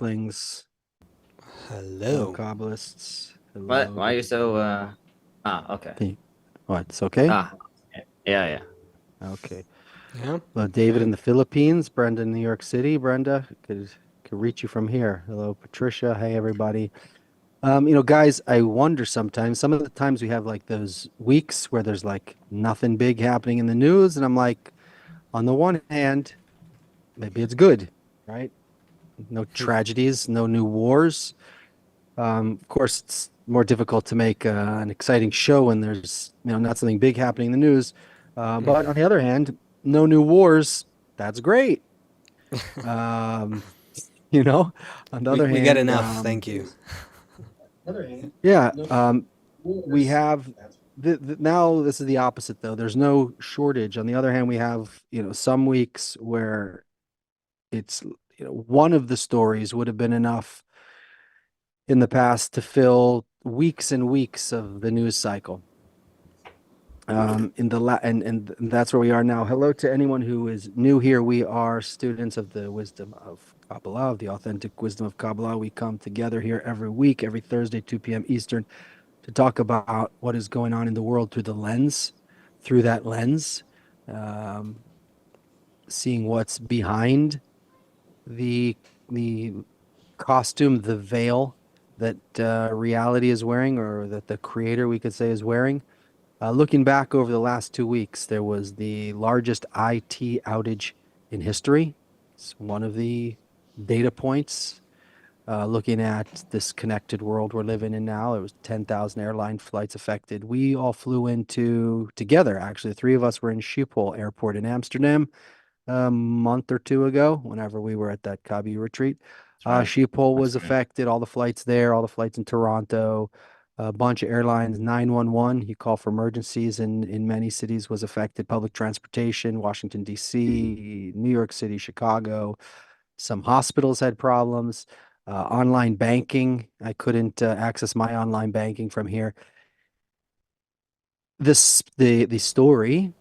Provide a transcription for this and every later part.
Earthlings. Hello, Hello. Kabbalists. What? Hello. Why are you so okay. What? It's okay? Ah, yeah, yeah. Okay. Yeah. Hello, David in the Philippines. Brenda in New York City. Brenda, could reach you from here. Hello, Patricia. Hey, everybody. Guys, I wonder sometimes. Some of the times we have like those weeks where there's like nothing big happening in the news, and I'm like, on the one hand, maybe it's good, right? No tragedies, no new wars. Of course, it's more difficult to make an exciting show when there's, not something big happening in the news. But on the other hand, no new wars. That's great. Um, you know, on the We other we get hand, enough, thank you. yeah, we have now this is the opposite though. There's no shortage. On the other hand, we have, some weeks where it's, one of the stories would have been enough in the past to fill weeks and weeks of the news cycle. In the and that's where we are now. Hello to anyone who is new here. We are students of the wisdom of Kabbalah, of the authentic wisdom of Kabbalah. We come together here every week, every Thursday, 2 p.m. Eastern, to talk about what is going on in the world through that lens, um, seeing what's behind the costume, the veil that reality is wearing, or that the creator, we could say, is wearing. Looking back over the last 2 weeks, there was the largest IT outage in history. It's one of the data points. Looking at this connected world we're living in now, it was 10,000 airline flights affected. We all flew into together, actually. The three of us were in Schiphol Airport in Amsterdam a month or two ago, whenever we were at that KabU retreat. That's right. Schiphol That's was right. affected, all the flights there, all the flights in Toronto, a bunch of airlines, 911, you call for emergencies in many cities was affected, public transportation, Washington, D.C., New York City, Chicago. Some hospitals had problems. Online banking, I couldn't access my online banking from here. The story,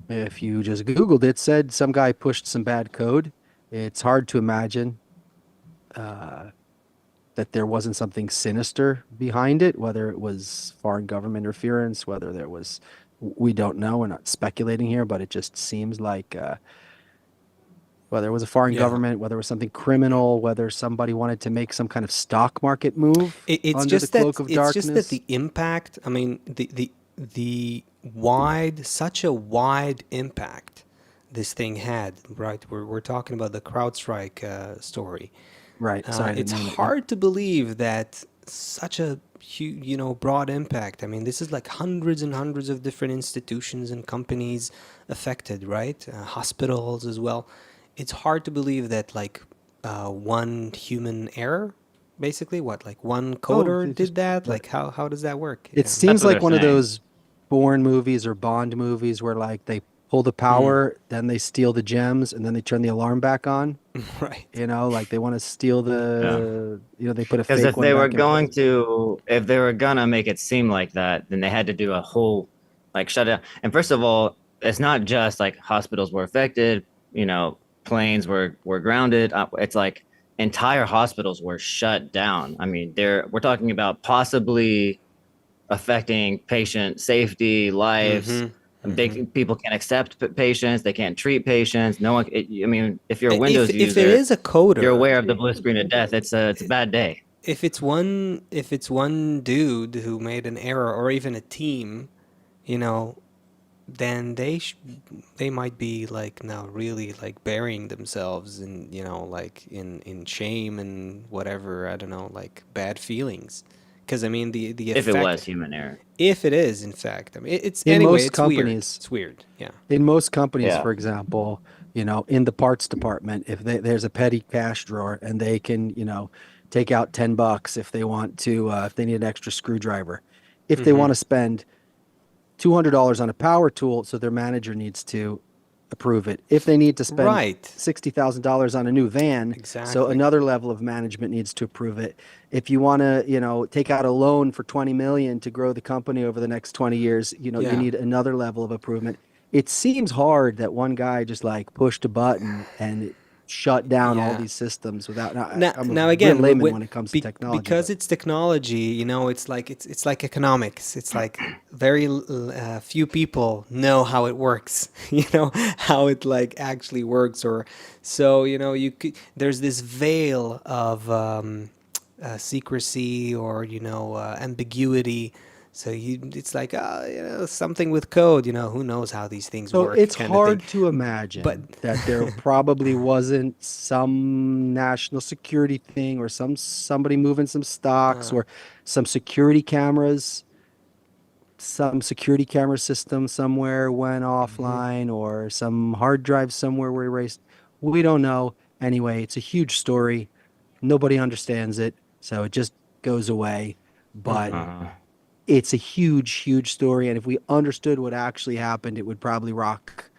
if you just Googled it, said some guy pushed some bad code. It's hard to imagine uh, that there wasn't something sinister behind it, whether it was foreign government interference, whether there was, we don't know. We're not speculating here, but it just seems like whether it was a foreign Yeah. government, whether it was something criminal, whether somebody wanted to make some kind of stock market move It's under the just cloak that of darkness. the impact, I mean, the wide, such a wide impact this thing had, right? We're talking about the CrowdStrike story. Right. Sorry, I didn't It's name it. Yep. hard to believe that such a broad impact. I mean, this is like hundreds and hundreds of different institutions and companies affected, right? Hospitals as well. It's hard to believe that like one human error, basically, what like one Oh, coder it just did that. the Like how does that work? It Yeah. That's seems what they're like one of saying. those Bourne movies or Bond movies where like they pull the Mm. power, then they steal the gems, and then they turn the alarm back on. Right. Like they want to steal Yeah. they put a Because fake if one they were back in going place. to, if they were gonna make it seem like that, then they had to do a whole like shutdown. And first of all, it's not just like hospitals were affected, planes were grounded. It's like entire hospitals were shut down. I mean, we're talking about possibly affecting patient safety, lives. Mm-hmm. They Mm-hmm. people can't accept patients. They can't treat patients. No one. I mean, if you're a If Windows there user, is a you're coder, aware of the blue screen of death. It's a bad day. if it's one dude who made an error or even a team, you know, then they might be like now really like burying themselves in like in shame and whatever, I don't know, like bad feelings. Because I mean the If it was effect, human error. if it is in fact, I mean it's In anyway, most it's weird. companies, It's weird. Yeah. in most companies, Yeah. for example, in the parts department, if there's a petty cash drawer and they can, take out $10 if they want to, if they need an extra screwdriver. If they Mm-hmm. want to spend $200 on a power tool, so their manager needs to approve it. If they need to spend Right. $60,000 on a new van, so Exactly. another level of management needs to approve it. If you want to, take out a loan for 20 million to grow the company over the next 20 years, you Yeah. need another level of improvement. It seems hard that one guy just like pushed a button and it shut down all Yeah. these systems without. Now, Now, I'm a now real again, layman when it comes to technology. because But it's technology, it's like economics. It's like very few people know how it works. How it like actually works, or so there's this veil of secrecy or ambiguity. So it's like something with code. Who knows how these things so work, it's kind of thing. hard to But imagine that there probably wasn't some national security thing or somebody moving some stocks or some security cameras, some security camera system somewhere went offline or some hard drive somewhere were erased. We don't know. Anyway, it's a huge story. Nobody understands it, so it just goes away. But Uh, it's a huge, huge story, and if we understood what actually happened, it would probably rock,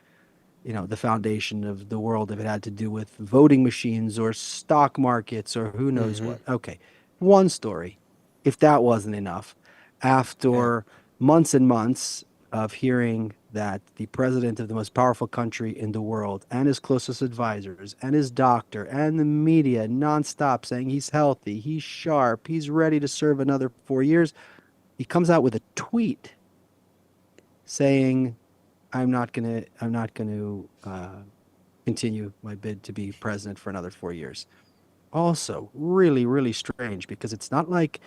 the foundation of the world if it had to do with voting machines or stock markets or who knows what. Okay, one story. If that wasn't enough, yeah. after months and months of hearing that the president of the most powerful country in the world and his closest advisors and his doctor and the media nonstop saying he's healthy, he's sharp, he's ready to serve another 4 years, he comes out with a tweet saying, I'm not gonna continue my bid to be president for another 4 years." Also, really, really strange because it's not like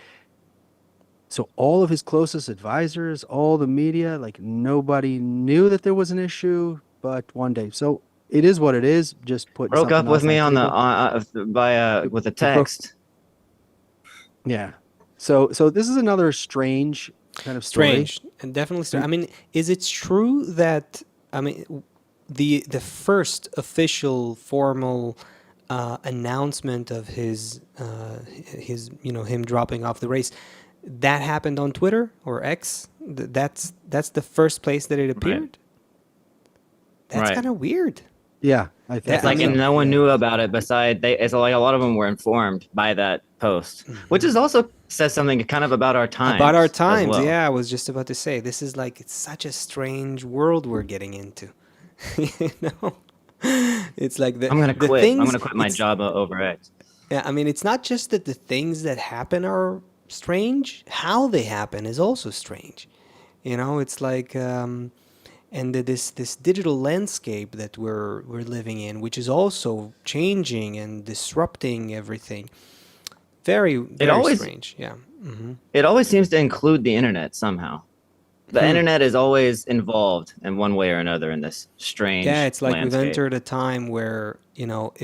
so all of his closest advisors, all the media, like nobody knew that there was an issue, but one day. So it is what it is. Just putting broke something up with else on me the on the table. with a It broke. text. Yeah. So this is another strange kind of story. Strange, and definitely strange. I And mean, is it true that the first official formal announcement of him dropping off the race, that happened on Twitter or X? That's the first place that it Right. appeared. That's Right. kind of weird. yeah, I It's I think like, and mean, so. no one Yeah. knew about it beside they. It's like a lot of them were informed by that post, which is also says something kind of about our about our times as times, well. yeah, I was just about to say this is like it's such a strange world we're getting into. you know, it's like I'm gonna the quit. I'm things. gonna quit my It's job over X. Yeah, I mean, it's not just that the things that happen are strange. How they happen is also strange. It's like and this digital landscape that we're living in, which is also changing and disrupting everything. Very It very always strange. Yeah. it always seems to include the internet somehow. The Hmm. internet is always involved in one way or another in this Yeah, strange it's like we've landscape. entered a time where,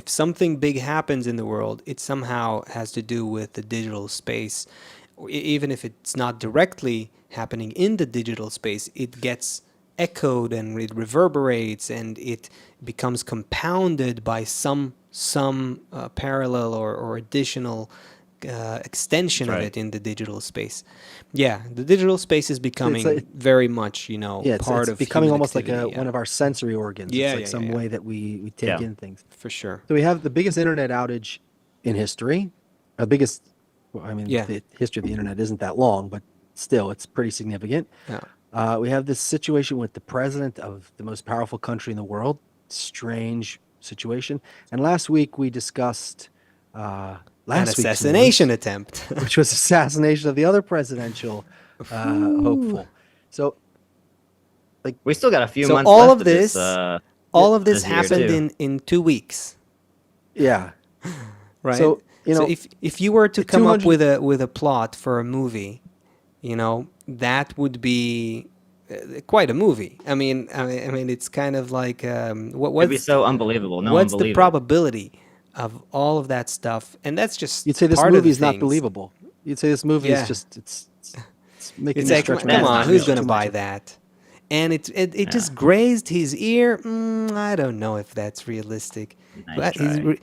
if something big happens in the world, it somehow has to do with the digital space. Even if it's not directly happening in the digital space, it gets echoed and it reverberates and it becomes compounded by some parallel or additional extension That's of right. it in the digital space. Yeah, the digital space is It's becoming like very much, yeah, part it's of becoming human almost like activity. one Yeah. of our sensory organs. It's Yeah, like yeah, yeah, some yeah. way that we take Yeah. in things. For sure. So we have the biggest internet outage in history. The biggest, well, I mean, Yeah. the history of the internet isn't that long, but still, it's pretty significant. Yeah. We have this situation with the president of the most powerful country in the world. Strange situation. And last week we discussed An last week's assassination news, attempt. which was assassination of the other presidential Ooh. hopeful. So, like, We still got a few So months all left of of this this, yeah, all of this this year happened too. in 2 weeks, yeah. right? So, So if you were to come up 200. with a plot for a movie, that would be quite a movie. I mean, it's kind of like It'd be so unbelievable. No one what's the believe it. probability of all of that stuff? And that's just You'd say this part of movie the is not things. believable. You'd say this movie is Yeah. just it's making It's me like, stretch my come That's on, not who's real. gonna too much. buy that? And it Yeah. just grazed his ear. I don't know if that's realistic. Nice But try.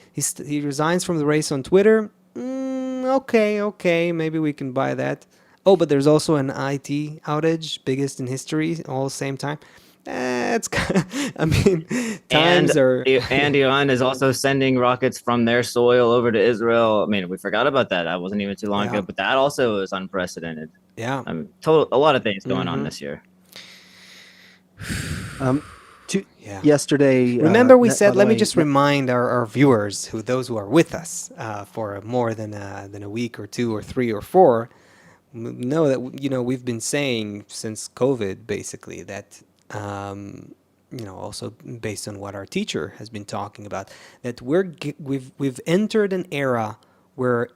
he resigns from the race on Twitter. Okay, maybe we can buy that. Oh, but there's also an IT outage, biggest in history, all the same time. It's I mean, And times are. and Iran is also sending rockets from their soil over to Israel. I mean, we forgot about that. That wasn't even too long Yeah, ago, but that also is unprecedented. yeah. I mean, a lot of things going on Mm-hmm. this year. Um, Yeah. Yesterday, Remember, we by said, the let me way, just remind our viewers, those who are with us for more than a week or two or three or four, know that we've been saying since COVID basically that also based on what our teacher has been talking about, that we've entered an era where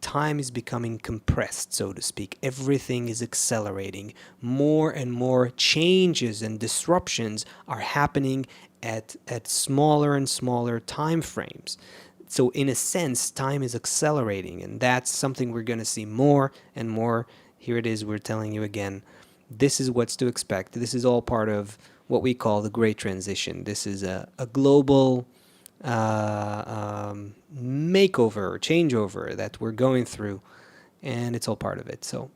time is becoming compressed, so to speak. Everything is accelerating. More and more changes and disruptions are happening at smaller and smaller time frames. So in a sense, time is accelerating, and that's something we're going to see more and more. Here it is, we're telling you again, this is what's to expect. This is all part of what we call the Great Transition. This is a global makeover, changeover that we're going through, and it's all part of it. So,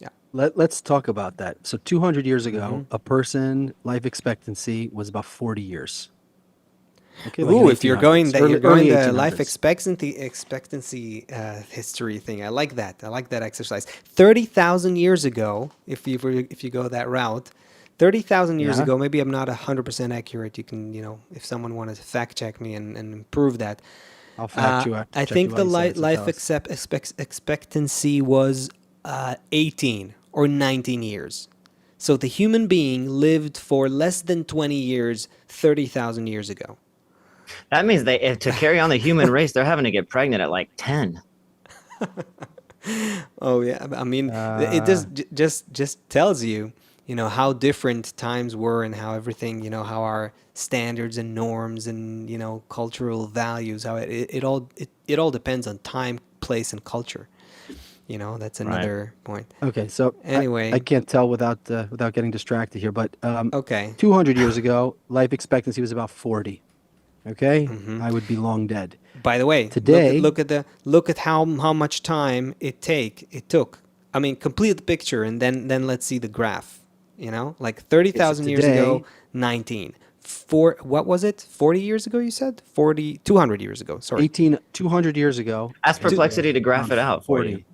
yeah. let's talk about that. So 200 years ago, a person life expectancy was about 40 years. Okay, like in Ooh, if you're going 1800s, that you're early going the life 1800s. expectancy history thing. I like that. I like that exercise. 30,000 years ago, if you go that route, 30,000 years Yeah, ago, maybe I'm not 100% accurate. You can, if someone wanted to fact check me and improve that. I'll fact you I check you think while the you say it. So life tell us. expectancy was 18 or 19 years. So the human being lived for less than 20 years 30,000 years ago. That means if to carry on the human race, they're having to get pregnant at like 10. Oh yeah, I mean, it Uh, just tells you, how different times were and how everything, how our standards and norms and cultural values, how it all depends on time, place, and culture. That's Right. another point. okay, so I Anyway, can't tell without getting distracted here, but okay. 200 years ago, life expectancy was about 40. Okay, hmm I would be long dead. By the way, Today, look at how much time it took. I mean, complete the picture and then let's see the graph. Like okay, so 30,000 years ago, today, 19. What was it? 40 years ago you said? 200 years ago. Sorry. 200 years ago, Ask it Two, Perplexity was to graph around it out for you. 40.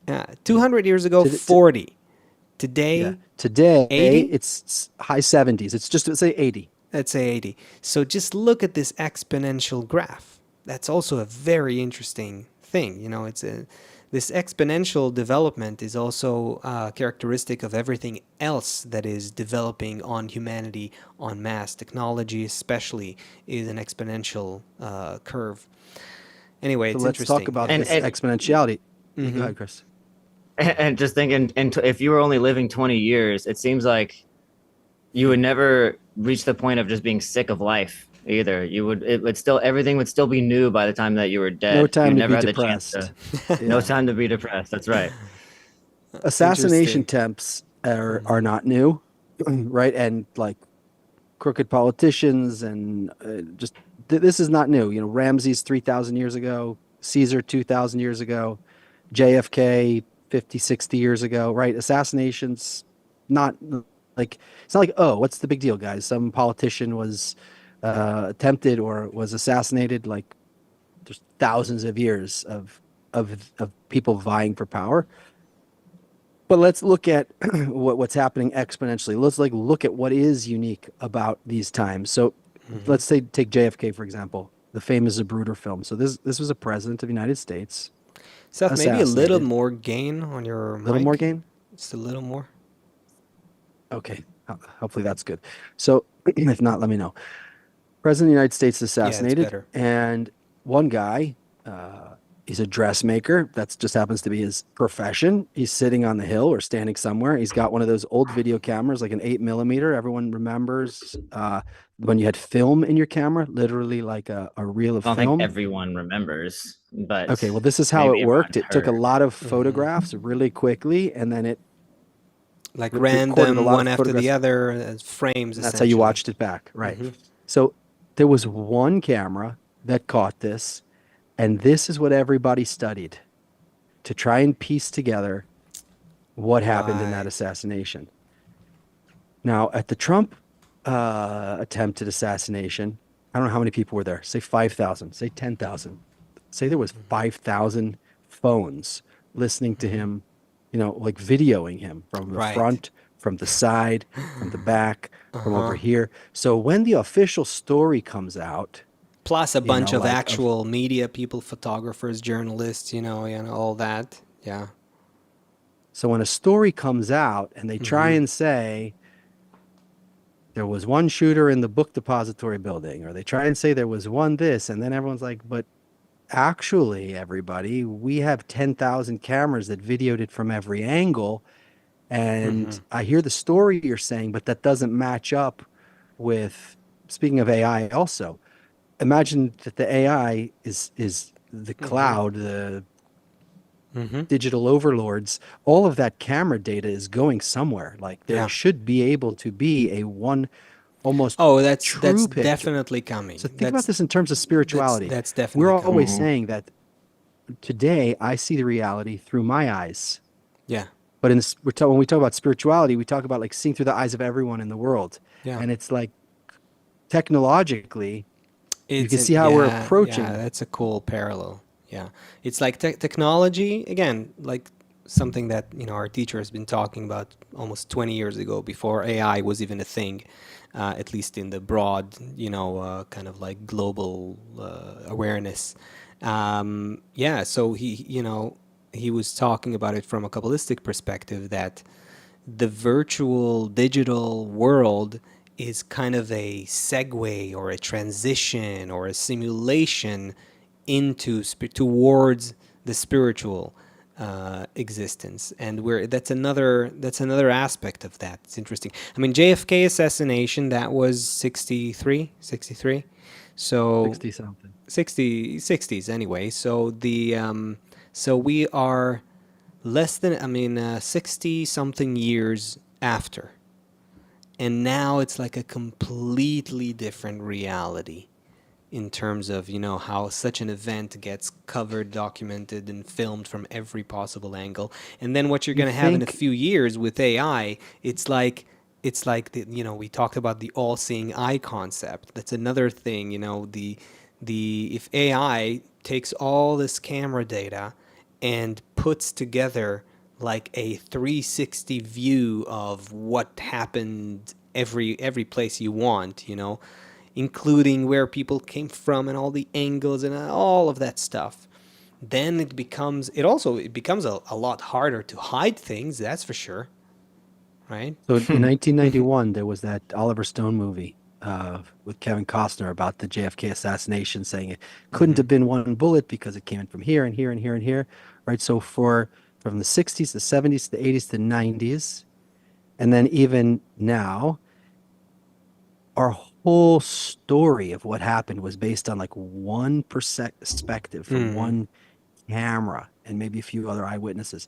200 years ago, To, to, 40. yeah, Today, today 80? it's high 70s. It's just say 80. Let's say 80. So just look at this exponential graph. That's also a very interesting thing. This exponential development is also characteristic of everything else that is developing on humanity en masse. Technology, especially, is an exponential curve. Anyway, So it's let's talk interesting. about And this and exponentiality. Go hmm ahead, Chris. and just thinking, and if you were only living 20 years, it seems like you would never reach the point of just being sick of life either. It would still, everything would still be new by the time that you were No dead. You time to never be had the chance depressed. to, no Yeah. time to be depressed. That's right. Assassination Interesting. attempts are hmm not new, right? And like crooked politicians and just this is not new. Ramses 3,000 years ago, Caesar 2,000 years ago, JFK 50, 60 years ago, right? Assassinations, not like it's not like, oh, what's the big deal, guys? Some politician was attempted or was assassinated. Like there's thousands of years of people vying for power. But let's look at what's happening exponentially. Let's like look at what is unique about these times. So hmm let's say take JFK for example, the famous Zapruder film. So this was a president of the United States Seth, maybe a little assassinated. more gain on your A little more mic. gain. Just a little more. Okay, hopefully that's good. So if not, let me know. President of the United States Yeah, it's assassinated, better. and one guy, he's a dressmaker. That just happens to be his profession. He's sitting on the hill or standing somewhere. He's got one of those old video cameras, like an 8 millimeter. Everyone remembers when you had film in your camera, literally like a reel of I don't think film. everyone remembers, but Okay, well, this is how maybe it everyone worked. It took a heard. lot of hmm photographs really quickly, and then it Like recorded a random, lot of one after the photographs, other, as frames, and that's how you essentially. watched it back, right? hmm So there was one camera that caught this, and this is what everybody studied to try and piece together what happened in that Right. assassination. Now, at the Trump attempted assassination, I don't know how many people were there. Say 5,000, say 10,000. Say there was 5,000 phones listening to him, like videoing him from the Right. front, from the side, from the back, from over Uh-huh. here. So when the official story comes out, Plus a you bunch know, of like of actual media people, photographers, journalists, all that. Yeah. so when a story comes out and they try Mm-hmm. and say there was one shooter in the book depository building, or they try and say there was one this, and then everyone's like, but actually, everybody, we have 10,000 cameras that videoed it from every angle. Mm-hmm. And I hear the story you're saying, but that doesn't match up with, speaking of AI also, imagine that the AI is the Mm-hmm. cloud, the Mm-hmm. digital overlords, all of that camera data is going somewhere. Like there Yeah. should be able to be a one almost Oh, that's true picture. definitely coming. So think about this in terms of That's spirituality. that's We're definitely coming. always Mhm. saying that today I see the reality through my eyes. Yeah. But when we talk about spirituality, we talk about like seeing through the eyes of everyone in the world. Yeah. And it's like technologically, you It's can an see how we're yeah, approaching. that's a cool parallel. Yeah. It's like technology again, like something that, our teacher has been talking about almost 20 years ago before AI was even a thing, at least in the broad, kind of like global awareness. Yeah, so he was talking about it from a Kabbalistic perspective that the virtual digital world is kind of a segue or a transition or a simulation towards the spiritual existence, and where that's another aspect of that. It's interesting. I mean, JFK assassination, that was 63, so 60 something. 60s anyway. So we are less than, 60 something years after. And now it's like a completely different reality in terms of, how such an event gets covered, documented, and filmed from every possible angle. And then what you're You going to have in a think few years with AI, it's like we talked about the all-seeing eye concept. That's another thing, the if AI takes all this camera data and puts together like a 360 view of what happened every place you want, including where people came from and all the angles and all of that stuff, then it becomes a lot harder to hide things, that's for sure, right? so? In 1991, there was that Oliver Stone movie with Kevin Costner about the JFK assassination, saying it couldn't Mm-hmm. have been one bullet because it came in from here and here and here and here, right? So from the 60s, the 70s, the 80s, the 90s, and then even now, our whole story of what happened was based on like one perspective from Mm-hmm. one camera and maybe a few other eyewitnesses.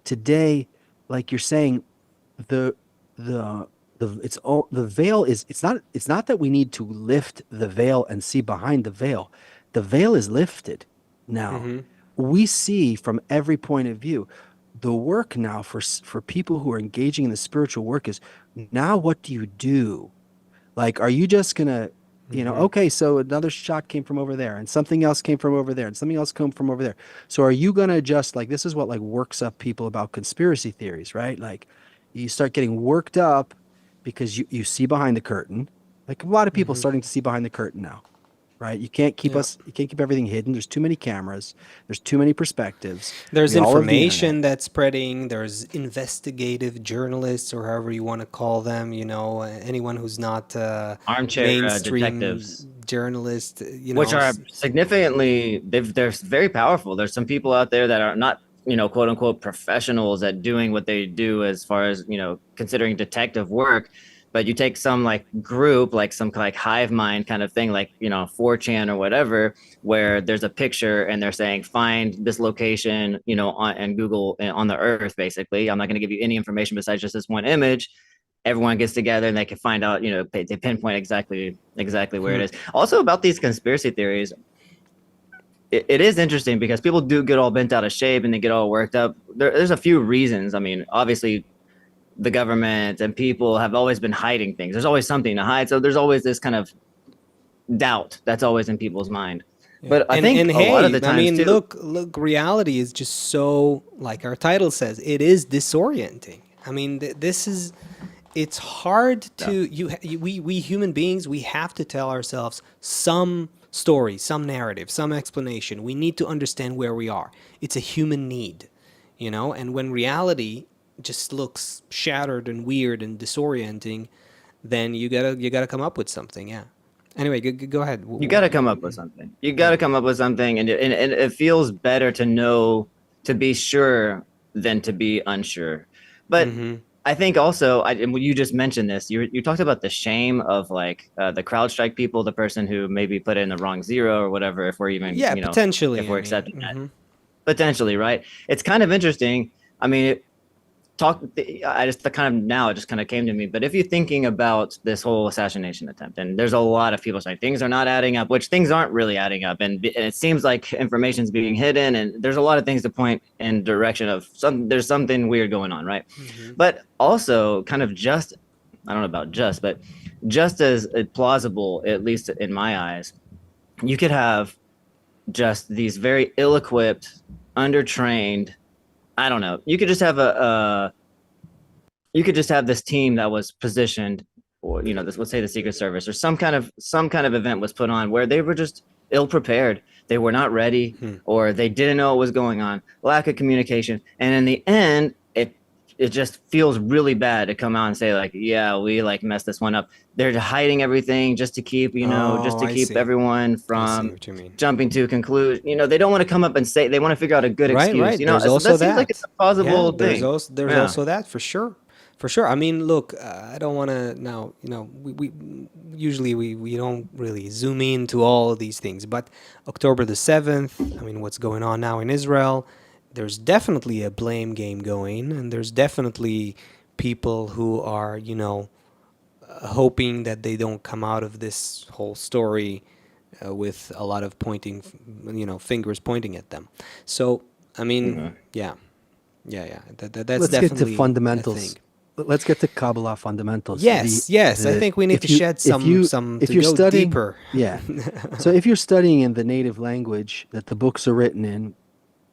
Today, like you're saying, the the it's all the veil is it's not that we need to lift the veil and see behind the veil. The veil is lifted now. Mm-hmm. We see from every point of view. The work now for people who are engaging in the spiritual work is now what do you do? Like, are you just gonna, Mm-hmm. okay, so another shot came from over there, and something else came from over there, and something else came from over there. So are you gonna just like this is what like works up people about conspiracy theories, right? Like you start getting worked up because you see behind the curtain. Like a lot of people Mm-hmm. starting to see behind the curtain now, right? Yeah. You can't keep everything hidden. There's too many cameras, there's too many perspectives. There's We all have the internet. information that's spreading. There's investigative journalists, or however you want to call them. Anyone who's not Armchair detectives, mainstream journalist. which are significantly they're very powerful. There's some people out there that are not, quote unquote professionals at doing what they do as far as, considering detective work. But you take some like group, like some like hive mind kind of thing, like, 4chan or whatever, where there's a picture and they're saying, find this location, on and Google on the earth, basically. I'm not going to give you any information besides just this one image. Everyone gets together and they can find out, they pinpoint exactly where it is. Also about these conspiracy theories, it is interesting because people do get all bent out of shape and they get all worked up. There's a few reasons. I mean, obviously the government and people have always been hiding things. There's always something to hide. So there's always this kind of doubt that's always in people's mind. Yeah. But I And think a lot of hey, the times too, look, reality is just so, like our title says, it is disorienting. I mean, this is it's hard to we human beings, we have to tell ourselves some story, some narrative, some explanation. We need to understand where we are. It's a human need, you know. And when reality just looks shattered and weird and disorienting, then you gotta come up with something. Yeah. Anyway, go ahead. You got to come up with something. You got to Yeah. come up with something, and it feels better to know, to be sure than to be unsure. But Mm-hmm. I think also, and when you just mentioned this, you talked about the shame of like the CrowdStrike people, the person who maybe put in the wrong zero or whatever. If we're even, Yeah, you know, if potentially. I we're mean, accepting that, mm-hmm. potentially, right? It's kind of interesting. I mean, I just kind of now it just kind of came to me, but if you're thinking about this whole assassination attempt, and there's a lot of people saying things are not adding up, which things aren't really adding up, and it seems like information's being hidden, and there's a lot of things to point in direction of there's something weird going on, right? Mm-hmm. But also kind of just, I don't know about just, but just as plausible, at least in my eyes, you could have just these very ill-equipped, undertrained, I don't know. You could just have you could just have this team that was positioned, or you know, this, let's say the Secret Service or some kind of event was put on where they were just ill prepared. They were not ready, or they didn't know what was going on. Lack of communication, and in the end, it just feels really bad to come out and say like, yeah, we like messed this one up. They're hiding everything just to keep, you know, just Oh, to I keep see. everyone I see from what you mean. jumping to a conclusion. You know, they don't want to come up and say, they want to figure out a good Right, excuse. right. You know, There's so also that seems like it's that. a plausible Yeah, thing. there's Yeah. also that for sure. For sure. I mean, look, I don't want to now, you know, we usually we don't really zoom into all of these things, but October the 7th, I mean, what's going on now in Israel, there's definitely a blame game going, and there's definitely people who are, you know, hoping that they don't come out of this whole story with a lot of pointing, you know, fingers pointing at them. So, I mean, Mhm. yeah, yeah. That's Let's get to definitely a thing. fundamentals. Let's get to Kabbalah fundamentals. Yes, yes. I think we need to shed some if to you're go studying, deeper. yeah. So if you're studying in the native language that the books are written in,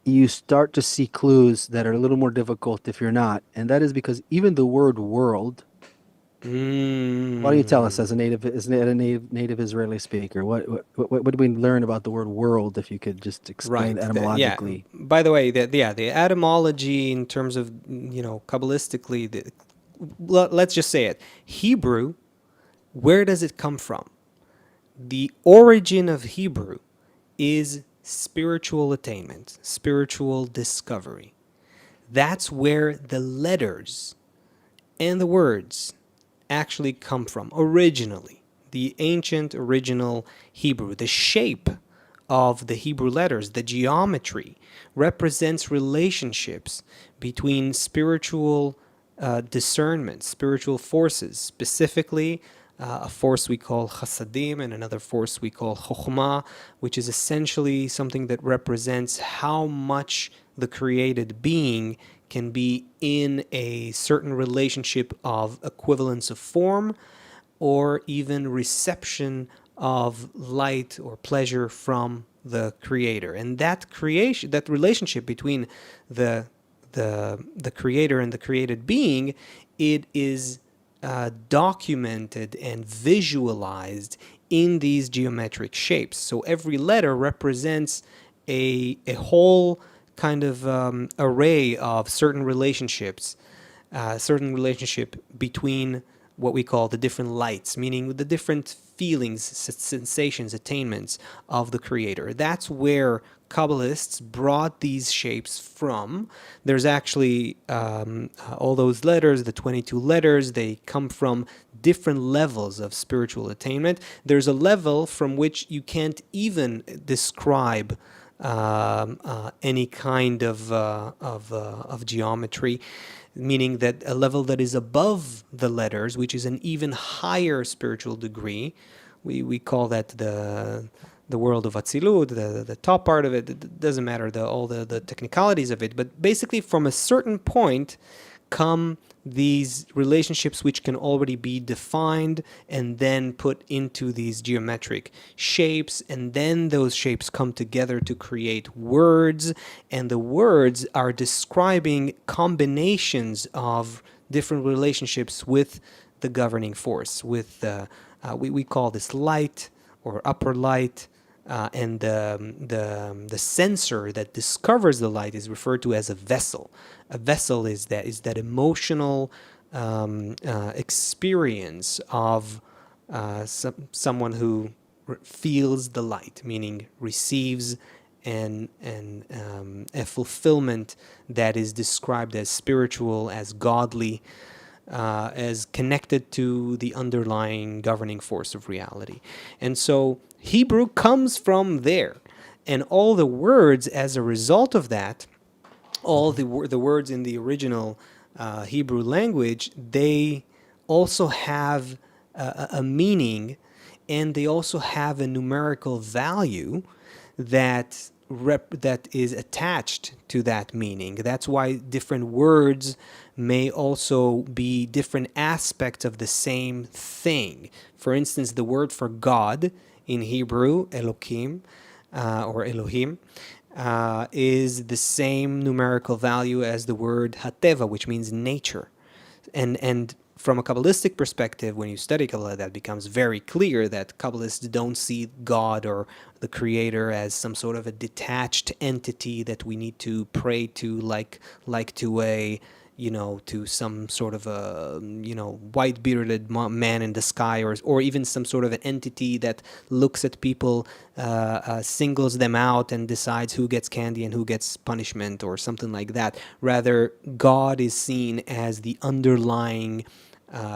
you start to see clues that are a little more difficult if you're not, and that is because even the word world. Why don't you tell us, Mm. as a native Israeli speaker, what did we learn about the word world? If you could just explain Right. Yeah. etymologically. By the way, the etymology in terms of, you know, Kabbalistically, let's just say it. Hebrew, where does it come from? The origin of Hebrew is spiritual attainment, spiritual discovery. That's where the letters and the words actually come from originally. The ancient original Hebrew, the shape of the Hebrew letters, the geometry, represents relationships between spiritual discernment, spiritual forces, specifically a force we call chasadim and another force we call chokhmah, which is essentially something that represents how much the created being can be in a certain relationship of equivalence of form or even reception of light or pleasure from the creator. And that creation, that relationship between the the creator and the created being, it is documented and visualized in these geometric shapes. So every letter represents a whole kind of array of certain relationships, certain relationship between what we call the different lights, meaning the different feelings, sensations, attainments of the creator. That's where Kabbalists brought these shapes from. There's actually all those letters, the 22 letters, they come from different levels of spiritual attainment. There's a level from which you can't even describe any kind of geometry, meaning that a level that is above the letters, which is an even higher spiritual degree, we call that the world of Atzilut, the top part of it. It doesn't matter all the technicalities of it, but basically from a certain point come these relationships which can already be defined and then put into these geometric shapes, and then those shapes come together to create words, and the words are describing combinations of different relationships with the governing force, with we call this light or upper light, and the sensor that discovers the light is referred to as a vessel. A vessel is that emotional experience of someone who feels the light, meaning receives a fulfillment that is described as spiritual, as godly, as connected to the underlying governing force of reality. And so Hebrew comes from there. And all the words as a result of that, all the words in the original Hebrew language, they also have a meaning, and they also have a numerical value that is attached to that meaning. That's why different words may also be different aspects of the same thing. For instance, the word for God in Hebrew, Elohim, or Elohim, is the same numerical value as the word Hateva, which means nature. And from a Kabbalistic perspective, when you study Kabbalah, that becomes very clear that Kabbalists don't see God or the Creator as some sort of a detached entity that we need to pray to, like to a, to some sort of a, white-bearded man in the sky, or even some sort of an entity that looks at people, singles them out and decides who gets candy and who gets punishment or something like that. Rather, God is seen as the underlying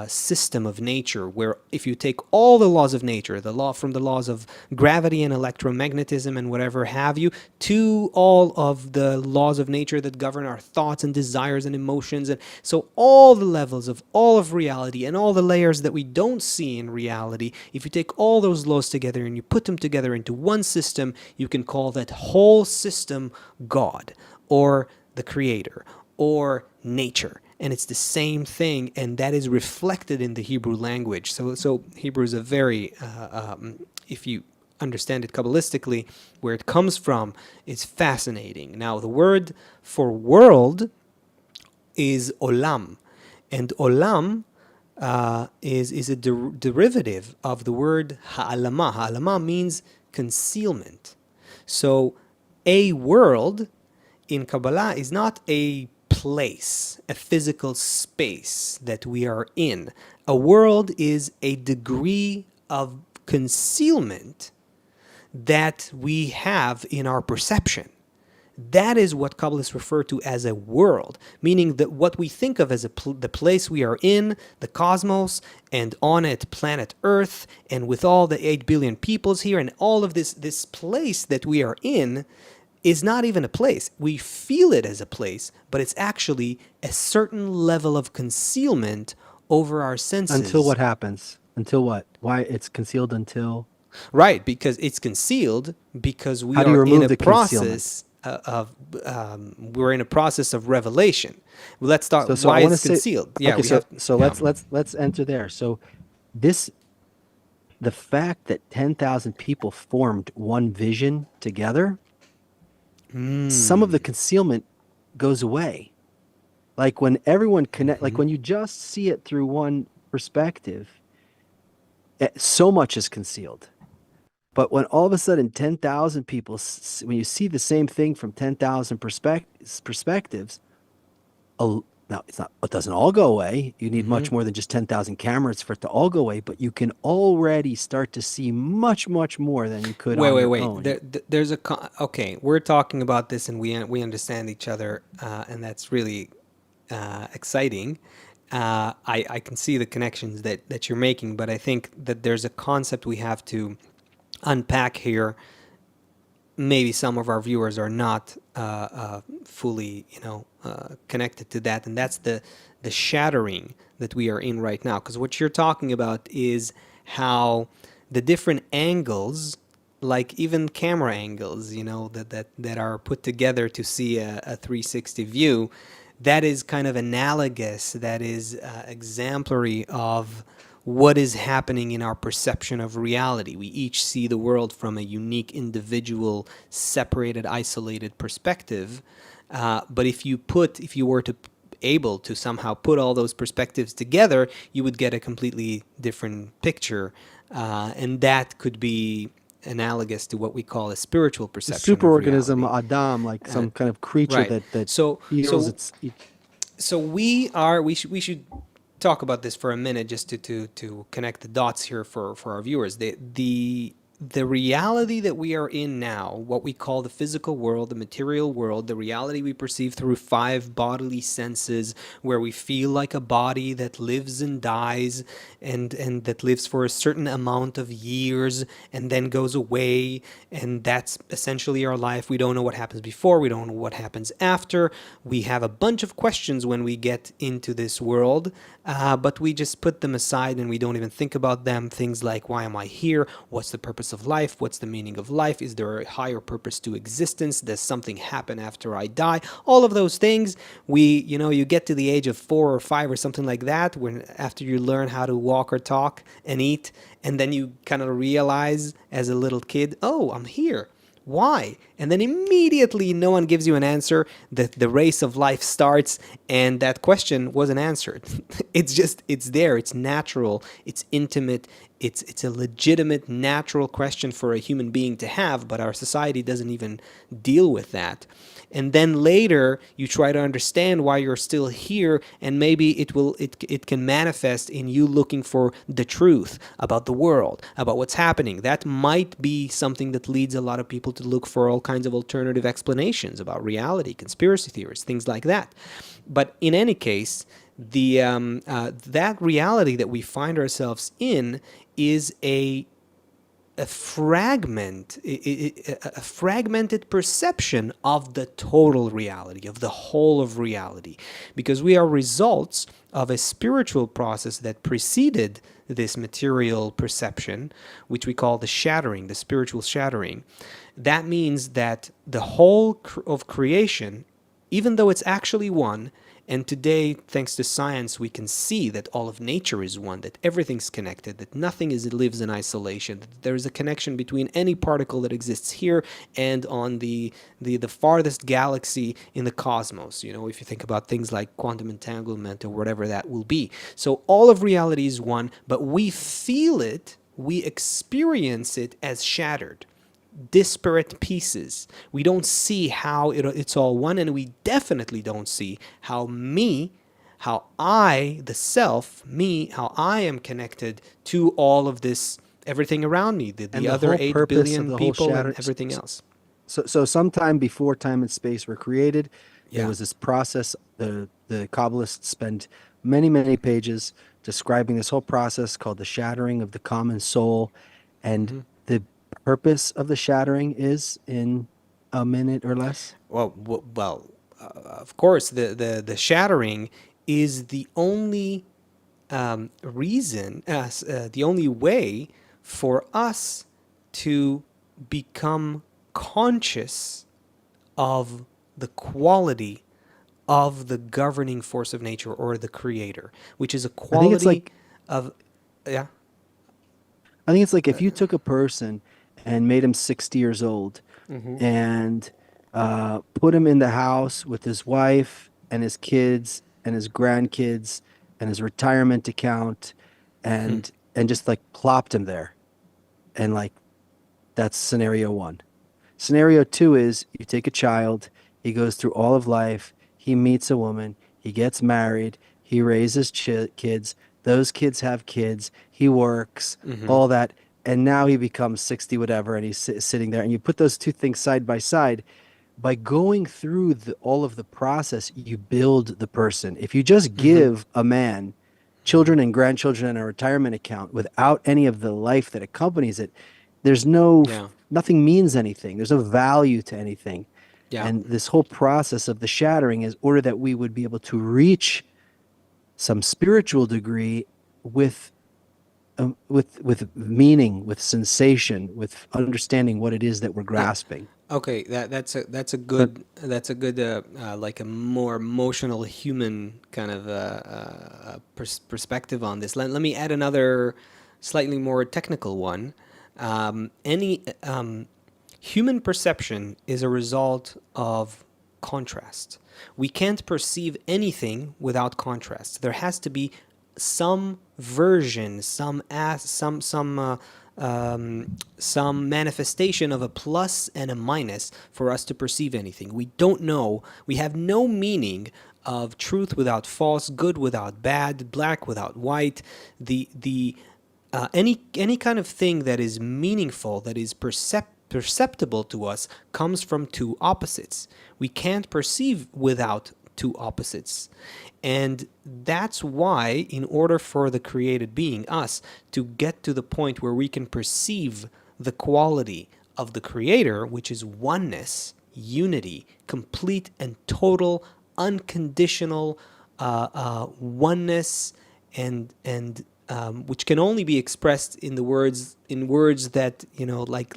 system of nature, where if you take all the laws of nature, the laws of gravity and electromagnetism and whatever have you, to all of the laws of nature that govern our thoughts and desires and emotions, and so all the levels of all of reality and all the layers that we don't see in reality, if you take all those laws together and you put them together into one system, you can call that whole system God, or the Creator, or nature. And it's the same thing, and that is reflected in the Hebrew language. So Hebrew is a very, if you understand it Kabbalistically, where it comes from, it's fascinating. Now, the word for world is olam, and olam is a derivative of the word ha'alama. Ha'alama means concealment. So a world in Kabbalah is not a place, a physical space that we are in. A world is a degree of concealment that we have in our perception. That is what Kabbalists refer to as a world, meaning that what we think of as the place we are in, the cosmos, and on it, planet Earth, and with all the 8 billion peoples here, and all of this place that we are in, is not even a place. We feel it as a place, but it's actually a certain level of concealment over our senses. Until what happens? Until what? Why it's concealed until? Right, because it's concealed because we How do you are in remove a the process we're in a process of revelation. Let's talk So why I want to it's say, concealed. Yeah, okay, yeah. let's enter there. So the fact that 10,000 people formed one vision together, some of the concealment goes away. Like when everyone connect, like when you just see it through one perspective, so much is concealed. But when all of a sudden 10,000 people, when you see the same thing from 10,000 perspectives, now it doesn't all go away. You need much more than just 10,000 cameras for it to all go away, but you can already start to see much, much more than you could on your own. There's okay. We're talking about this, and we understand each other, and that's really exciting. I can see the connections that you're making, but I think that there's a concept we have to unpack here. Maybe some of our viewers are not fully, connected to that, and that's the shattering that we are in right now. Because what you're talking about is how the different angles, like even camera angles, that are put together to see a 360 view, that is kind of analogous, that is exemplary of what is happening in our perception of reality. We each see the world from a unique, individual, separated, isolated perspective. But if you were to able to somehow put all those perspectives together, you would get a completely different picture. And that could be analogous to what we call a spiritual The perception of superorganism reality. Adam, like Uh, some kind of creature right. that So feels so its. so we should talk about this for a minute just to connect the dots here for our viewers. The reality that we are in now, what we call the physical world, the material world, the reality we perceive through five bodily senses, where we feel like a body that lives and dies and that lives for a certain amount of years and then goes away, and that's essentially our life. We don't know what happens before, we don't know what happens after. We have a bunch of questions when we get into this world, but we just put them aside and we don't even think about them. Things like, why am I here? What's the purpose of life? What's the meaning of life? Is there a higher purpose to existence? Does something happen after I die? All of those things, you get to the age of 4 or 5 or something like that, when after you learn how to walk or talk and eat, and then you kind of realize as a little kid, oh, I'm here. Why? And then immediately no one gives you an answer. The race of life starts, and that question wasn't answered. It's there. It's natural. It's intimate. It's a legitimate, natural question for a human being to have, but our society doesn't even deal with that. And then later you try to understand why you're still here, and maybe it can manifest in you looking for the truth about the world, about what's happening. That might be something that leads a lot of people to look for all kinds of alternative explanations about reality, conspiracy theories, things like that. But in any case, that reality that we find ourselves in is a fragmented perception of the total reality, of the whole of reality, because we are results of a spiritual process that preceded this material perception, which we call the shattering, the spiritual shattering. That means that the whole of creation, even though it's actually one, and today, thanks to science, we can see that all of nature is one, that everything's connected, that nothing lives in isolation, that there is a connection between any particle that exists here and on the farthest galaxy in the cosmos. If you think about things like quantum entanglement or whatever that will be. So all of reality is one, but we feel it, we experience it as shattered, disparate pieces. We don't see how it's all one, and we definitely don't see how I, the self, how I am connected to all of this, everything around me, the And the other whole 8 purpose of billion the whole people shatter. and everything else. So sometime before time and space were created, Yeah. there was this process. The Kabbalists spend many pages describing this whole process called the shattering of the common soul, and the purpose of the shattering is in a minute or less. Of course, the shattering is the only reason, the only way for us to become conscious of the quality of the governing force of nature, or the creator, which is a I think it's quality like of, yeah. I think it's like if you took a person and made him 60 years old and put him in the house with his wife and his kids and his grandkids and his retirement account and just like plopped him there, and like that's scenario one. Scenario two is you take a child, he goes through all of life, he meets a woman, he gets married, he raises kids, those kids have kids, he works, all that, and now he becomes 60 whatever, and he's sitting there, and you put those two things side by side. By going through all of the process, you build the person. If you just give a man children and grandchildren and a retirement account without any of the life that accompanies it, there's Yeah. nothing means anything. There's no value to anything. Yeah. And this whole process of the shattering is order that we would be able to reach some spiritual degree with meaning, with sensation, with understanding what it is that we're grasping. Okay, that's a But good like a more emotional human kind of perspective on this. Let me add another slightly more technical one. Any human perception is a result of contrast. We can't perceive anything without contrast. There has to be some version, some manifestation of a plus and a minus for us to perceive anything. We don't know. We have no meaning of truth without false, good without bad, black without white. Any kind of thing that is meaningful, that is perceptible to us, comes from two opposites. We can't perceive without two opposites. And that's why, in order for the created being, us, to get to the point where we can perceive the quality of the Creator, which is oneness, unity, complete and total, unconditional oneness, and which can only be expressed in words that,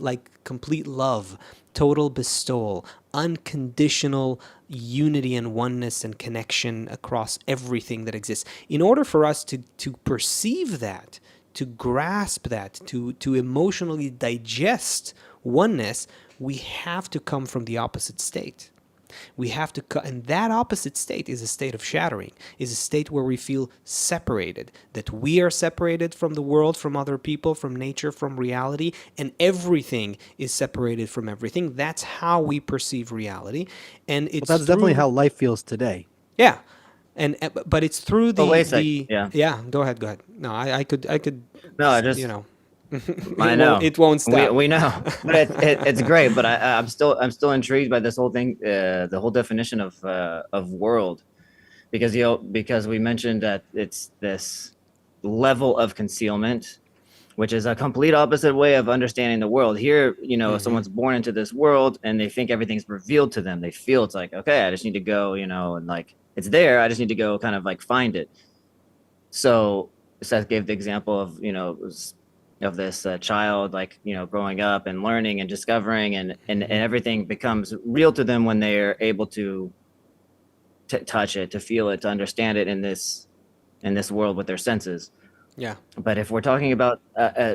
like complete love, total bestowal, unconditional unity and oneness and connection across everything that exists. In order for us to perceive that, to grasp that, to emotionally digest oneness, we have to come from the opposite state. We have to and that opposite state is a state of shattering, is a state where we feel separated, that we are separated from the world, from other people, from nature, from reality, and everything is separated from everything. That's how we perceive reality. And it's Well, that's definitely how life feels today. yeah. But it's through But wait a sec. yeah, go ahead. No, I could No, I just I know it won't stop. We know, but it's great. But I'm still intrigued by this whole thing, the whole definition of world, because we mentioned that it's this level of concealment, which is a complete opposite way of understanding the world. Here, someone's born into this world and they think everything's revealed to them. They feel it's like, okay, I just need to go, and like it's there. I just need to go kind of like find it. So Seth gave the example of, of this child, like, growing up and learning and discovering, and everything becomes real to them when they're able to touch it, to feel it, to understand it in this world with their senses. Yeah. But if we're talking about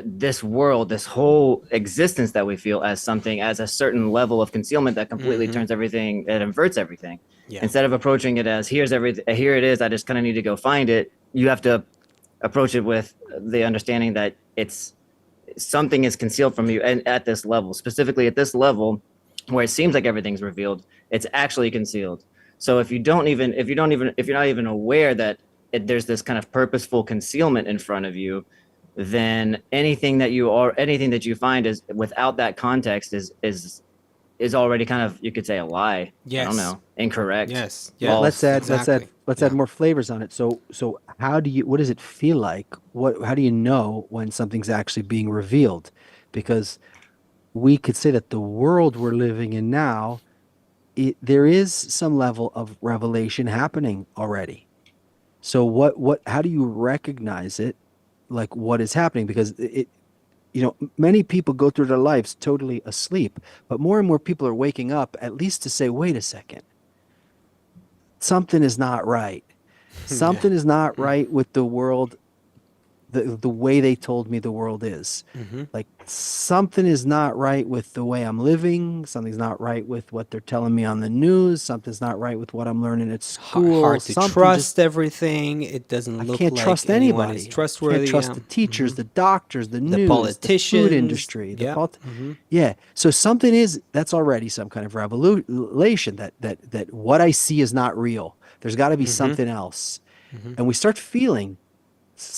this world, this whole existence that we feel as something, as a certain level of concealment that completely turns everything, it inverts everything. Yeah. Instead of approaching it as here it is, I just kind of need to go find it, you have to approach it with the understanding that it's something is concealed from you, and at this level, specifically at this level where it seems like everything's revealed, it's actually concealed. So if you're not even aware that there's this kind of purposeful concealment in front of you, then anything that you find is without that context is already kind of, you could say, a lie. Yes. I don't know, incorrect. Yes. Well, let's add Exactly. add more flavors on it. So what does it feel like? How do you know when something's actually being revealed? Because we could say that the world we're living in now, there is some level of revelation happening already. So how do you recognize it? Like, what is happening? Because many people go through their lives totally asleep, but more and more people are waking up, at least to say, wait a second, something is not right. Something is not right with the world, the way they told me the world is. Like, something is not right with the way I'm living. Something's not right with what they're telling me on the news. Something's not right with what I'm learning at school. Hard to trust everything. It doesn't look can't like trust anyone anybody. is trustworthy. Can't trust the teachers, the doctors, the news, politicians, the food industry. Yeah. So that's already some kind of revelation that what I see is not real. There's got to be something else. And we start feeling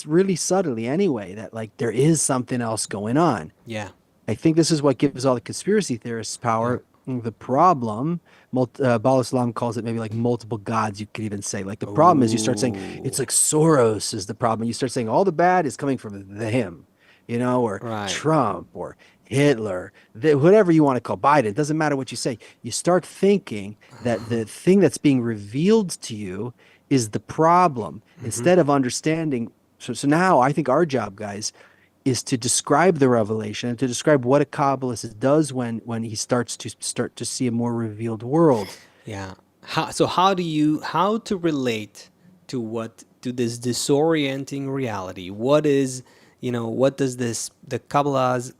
really subtly anyway that, like, there is something else going on. Yeah. I think this is what gives all the conspiracy theorists power. The problem, Bala Islam calls it maybe like multiple gods, you could even say. Like, the problem is you start saying it's like Soros is the problem. You start saying all the bad is coming from him, or Trump or Hitler, whatever you want to call Biden. It doesn't matter what you say. You start thinking that the thing that's being revealed to you is the problem, instead of understanding. So now I think our job, guys, is to describe the revelation and to describe what a Kabbalist does when he starts to see a more revealed world. Yeah. How to relate to this disorienting reality? What does Kabbalah's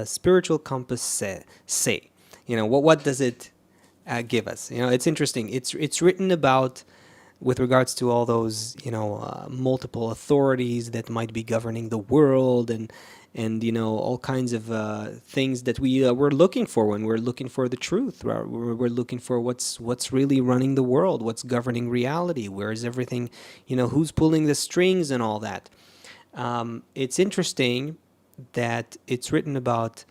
spiritual compass say? what does it give us? It's interesting. It's written about with regards to all those multiple authorities that might be governing the world, and all kinds of things that we're looking for when we're looking for the truth. We're looking for what's really running the world, what's governing reality, where is everything, who's pulling the strings and all that. It's interesting that it's written about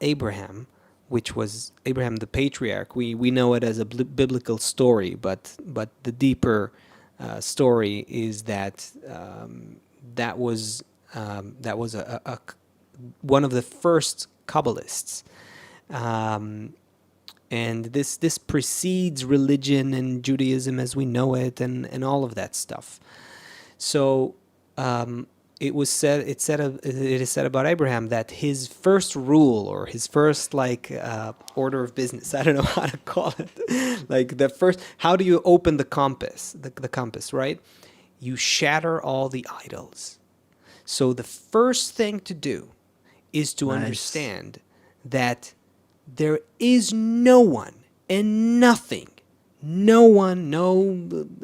Abraham, which was Abraham the patriarch. We know it as a biblical story, but the deeper story is that that was one of the first Kabbalists, and this precedes religion and Judaism as we know it, and all of that stuff. So it is said about Abraham that his first rule, or his first order of business, I don't know how to call it, like the first, how do you open the compass, the compass, right? You shatter all the idols. So the first thing to do is to understand that there is no one and nothing. No one,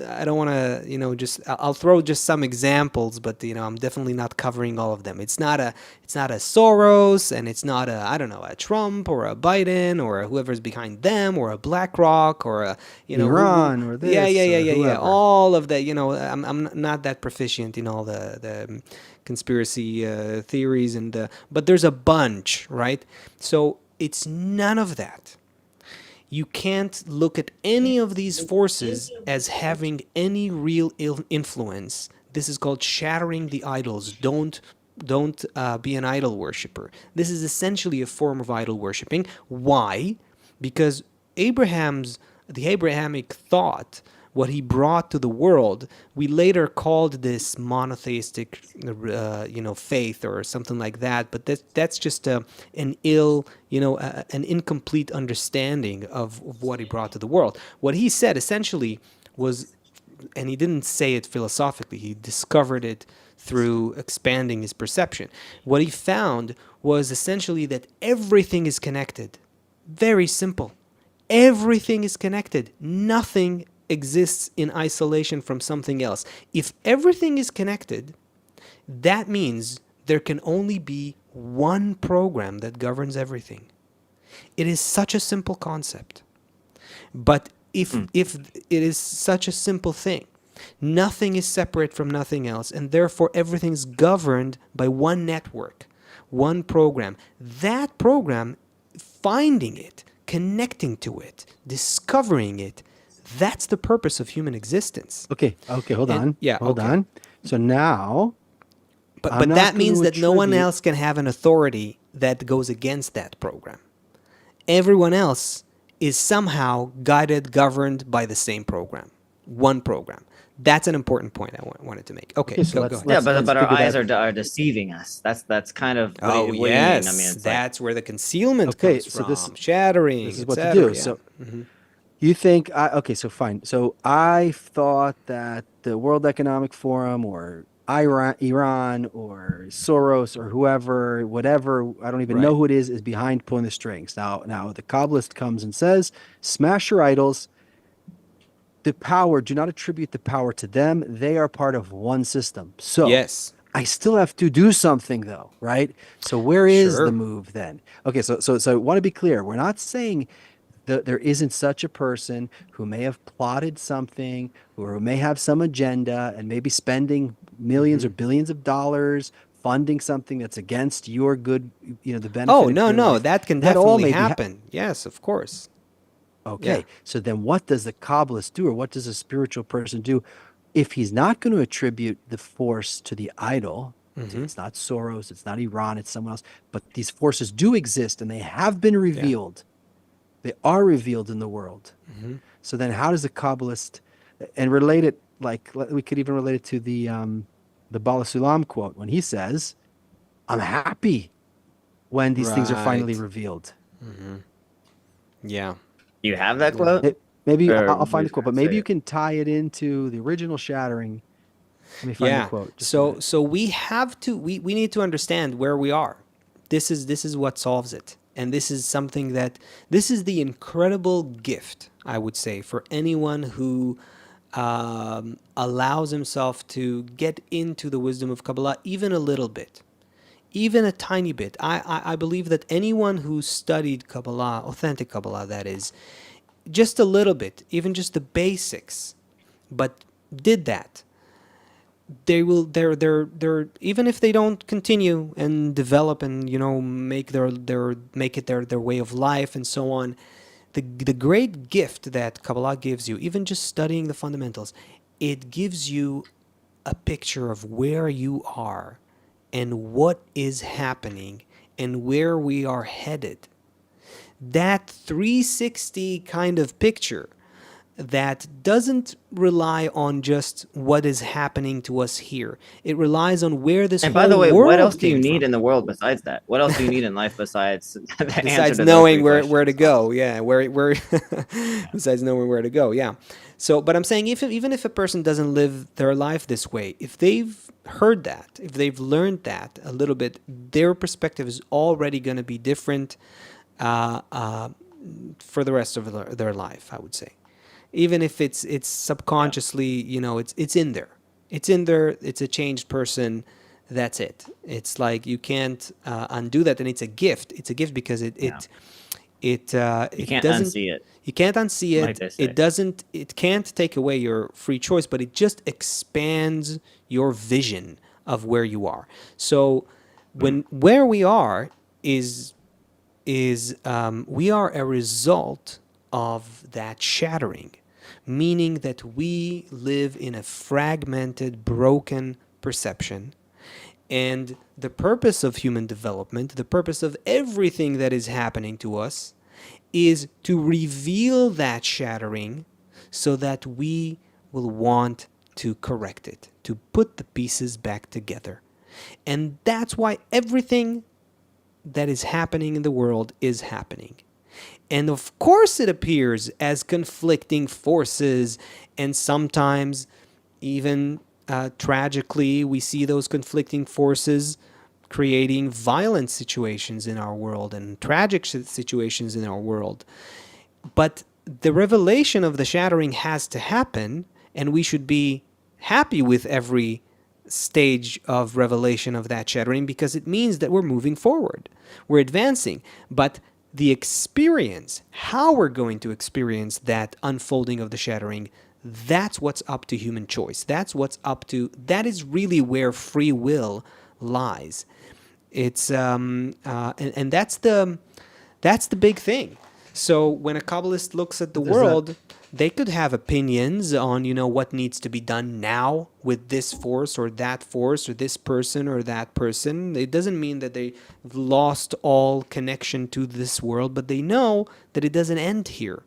I don't want to, I'll throw just some examples, but I'm definitely not covering all of them. It's not a Soros, and it's not a Trump or a Biden or whoever's behind them, or a BlackRock, or a Iran, or this, yeah. whoever. All of that. I'm not that proficient in all the conspiracy theories, but there's a bunch, right? So it's none of that. You can't look at any of these forces as having any real influence. This is called shattering the idols. Don't be an idol worshiper. This is essentially a form of idol worshiping. Why? Because the Abrahamic thought, what he brought to the world, we later called this monotheistic, faith or something like that. But that's just an incomplete understanding of what he brought to the world. What he said essentially was, and he didn't say it philosophically, he discovered it through expanding his perception. What he found was essentially that everything is connected. Very simple. Everything is connected. Nothing exists in isolation from something else. If everything is connected, that means there can only be one program that governs everything. It is such a simple concept. But if it is such a simple thing, nothing is separate from nothing else, and therefore everything's governed by one network, one program. That program, finding it, connecting to it, discovering it, that's the purpose of human existence. Okay, hold on. Hold on. So now, but that means that no one else can have an authority that goes against that program. Everyone else is somehow guided, governed by the same program, one program. That's an important point I wanted to make. Okay, so go ahead. Yeah, but our figure eyes that- are deceiving us. That's kind of what, Oh, what do you mean? yes, I mean, it's that's where the concealment Okay, comes so from. Shattering, this is what to etc., do. yeah. So you think, okay, so fine. So I thought that the World Economic Forum, or Iran or Soros or whoever, whatever, I don't even know Right. who it is behind pulling the strings. Now the Kabbalist comes and says, smash your idols. The power, do not attribute the power to them. They are part of one system. So Yes. I still have to do something though, right? So where is Sure. the move then? Okay, so I want to be clear. We're not saying that there isn't such a person who may have plotted something, or who may have some agenda and maybe spending millions or billions of dollars funding something that's against your good, the benefit Oh, of no, your no, life. that can That all definitely may be happen. Yes, of course. Okay, Yeah. so then what does the Kabbalist do, or what does a spiritual person do if he's not going to attribute the force to the idol? It's not Soros, it's not Iran, it's someone else, but these forces do exist and they have been revealed. They are revealed in the world. So then how does the Kabbalist, and relate it, we could even relate it to the Bala Sulam quote, when he says, I'm happy when these things are finally Right. revealed. Yeah. you have that quote. Maybe Or I'll what find you the quote, trying but to maybe say? you can tie it into the original Shattering. Let me find the Yeah. quote. Just a minute. So we have to we need to understand where we are. This is what solves it. And this is something that, this is the incredible gift, I would say, for anyone who allows himself to get into the wisdom of Kabbalah even a little bit, even a tiny bit. I believe that anyone who studied Kabbalah, authentic Kabbalah that is, just a little bit, even just the basics, but did that, they will, they're even if they don't continue and develop and, you know, make make it their way of life and so on, the great gift that Kabbalah gives you, even just studying the fundamentals, it gives you a picture of where you are and what is happening and where we are headed. That 360 kind of picture that doesn't rely on just what is happening to us here. It relies on where this And whole by the way, world what else do you came need from. in the world besides that? What else do you need in life besides the answer Besides to those knowing three where questions? to go, yeah, where besides knowing where to go, yeah. So, but I'm saying, even if a person doesn't live their life this way, if they've heard that, if they've learned that a little bit, their perspective is already going to be different uh, uh, for the rest of their life, I would say. Even if it's Yeah. subconsciously, you know, it's in there. It's in there. It's a changed person. That's it. It's like you can't undo that, and it's a gift. It's a gift because Yeah. You it can't doesn't. unsee it, You can't unsee like it. they It say. doesn't. It can't take away your free choice, but it just expands your vision of where you are. So Mm. when where we are is we are a result of that shattering, meaning that we live in a fragmented, broken perception. And the purpose of human development, the purpose of everything that is happening to us, is to reveal that shattering so that we will want to correct it, to put the pieces back together. And that's why everything that is happening in the world is happening. And of course, it appears as conflicting forces, and sometimes even tragically, we see those conflicting forces creating violent situations in our world and tragic situations in our world. But the revelation of the shattering has to happen, and we should be happy with every stage of revelation of that shattering because it means that we're moving forward, we're advancing. But the experience, how we're going to experience that unfolding of the shattering, that's what's up to human choice. That's what's up to, that is really where free will lies. It's and that's the big thing. So when a Kabbalist looks at the Does that world, they could have opinions on, you know, what needs to be done now with this force or this person or that person. It doesn't mean that they've lost all connection to this world, but they know that it doesn't end here.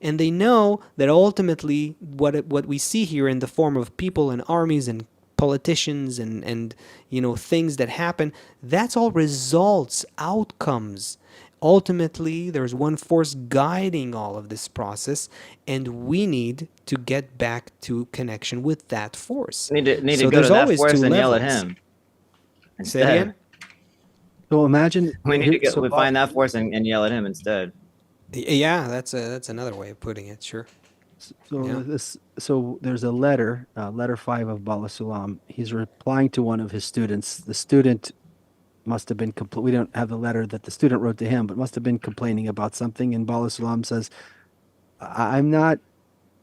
And they know that ultimately what we see here in the form of people and armies and politicians and you know, things that happen, that's all results, outcomes. Ultimately, there's one force guiding all of this process, and we need to get back to connection with that force. Need to So go there's to that always force two and yell at levels. him Say it again. instead. so imagine We need here? to get we find that force and yell at him instead. Yeah, that's another way of putting it. Sure. Yeah. So there's a letter, letter 5 of Bala Sulam. He's replying to one of his students. The student must have been we don't have the letter that the student wrote to him, but must have been complaining about something. And Bala Sulam says, I'm not